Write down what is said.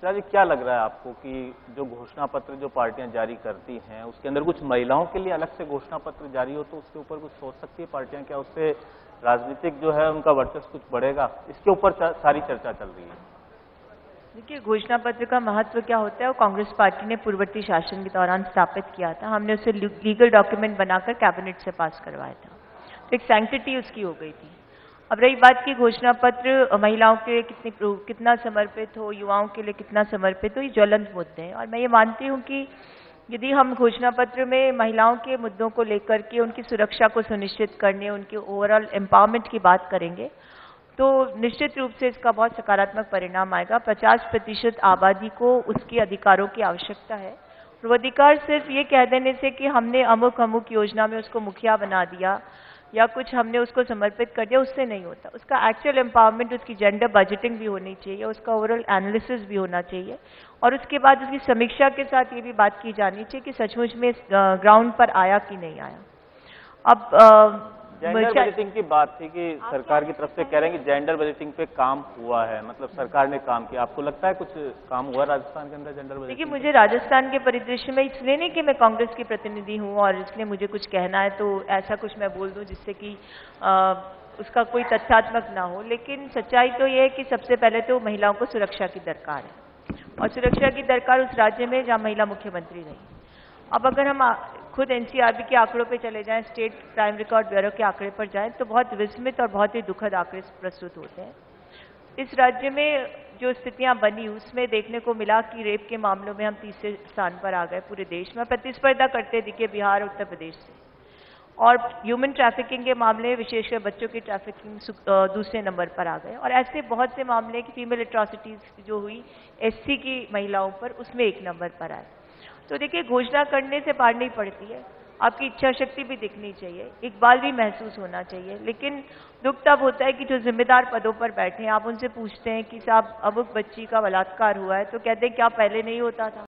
रचना जी, क्या लग रहा है आपको कि जो घोषणा पत्र जो पार्टियां जारी करती हैं उसके अंदर कुछ महिलाओं के लिए अलग से घोषणा पत्र जारी हो तो उसके ऊपर कुछ सोच सकती है पार्टियां? क्या उससे राजनीतिक जो है उनका वर्चस्व कुछ बढ़ेगा? इसके ऊपर सारी चर्चा चल रही है। देखिए, घोषणा पत्र का महत्व क्या होता है वो कांग्रेस पार्टी ने पूर्ववर्ती शासन के दौरान स्थापित किया था। हमने उसे लीगल डॉक्यूमेंट बनाकर कैबिनेट से पास करवाया था, तो एक सैंक्टिटी उसकी हो गई थी। अब रही बात की घोषणा पत्र महिलाओं के लिए कितना समर्पित हो, युवाओं के लिए कितना समर्पित हो, ये ज्वलंत मुद्दे हैं। और मैं ये मानती हूँ कि यदि हम घोषणा पत्र में महिलाओं के मुद्दों को लेकर के उनकी सुरक्षा को सुनिश्चित करने, उनके ओवरऑल एम्पावरमेंट की बात करेंगे तो निश्चित रूप से इसका बहुत सकारात्मक परिणाम आएगा। 50% आबादी को उसके अधिकारों की आवश्यकता है। वो अधिकार सिर्फ ये कह देने से कि हमने अमुक अमुक योजना में उसको मुखिया बना दिया या कुछ हमने उसको समर्पित कर दिया, उससे नहीं होता। उसका एक्चुअल एम्पावरमेंट, उसकी जेंडर बजटिंग भी होनी चाहिए, उसका ओवरऑल एनालिसिस भी होना चाहिए और उसके बाद उसकी समीक्षा के साथ ये भी बात की जानी चाहिए कि सचमुच में ग्राउंड पर आया कि नहीं आया। अब जेंडर बजटिंग की बात थी कि सरकार की तरफ से कह रहे हैं कि जेंडर बजटिंग पे काम हुआ है, मतलब सरकार ने काम किया। आपको लगता है कुछ काम हुआ राजस्थान के अंदर जेंडर बजटिंग? देखिए, मुझे राजस्थान के परिदृश्य में इसलिए नहीं कि मैं कांग्रेस की प्रतिनिधि हूं और इसलिए मुझे कुछ कहना है तो ऐसा कुछ मैं बोल दूं जिससे कि उसका कोई तथ्यात्मक ना हो, लेकिन सच्चाई तो ये है कि सबसे पहले तो महिलाओं को सुरक्षा की दरकार है और सुरक्षा की दरकार उस राज्य में जहां महिला मुख्यमंत्री रही। अब अगर हम खुद एनसीआरबी के आंकड़ों पे चले जाएं, स्टेट क्राइम रिकॉर्ड ब्यूरो के आंकड़े पर जाएं तो बहुत विस्मित और बहुत ही दुखद आंकड़े प्रस्तुत होते हैं। इस राज्य में जो स्थितियां बनी उसमें देखने को मिला कि रेप के मामलों में हम तीसरे स्थान पर आ गए पूरे देश में, प्रतिस्पर्धा करते दिखे बिहार और उत्तर प्रदेश से। और ह्यूमन ट्रैफिकिंग के मामले, विशेषकर बच्चों की ट्रैफिकिंग, दूसरे नंबर पर आ गए। और ऐसे बहुत से मामले की फीमेल एट्रॉसिटीज जो हुई एससी की महिलाओं पर, उसमें 1 नंबर पर आए। तो देखिए, घोषणा करने से पार नहीं पड़ती है, आपकी इच्छा शक्ति भी दिखनी चाहिए, इकबाल भी महसूस होना चाहिए। लेकिन दुख तब होता है कि जो जिम्मेदार पदों पर बैठे हैं, आप उनसे पूछते हैं कि साहब अमुक बच्ची का बलात्कार हुआ है तो कहते हैं क्या पहले नहीं होता था?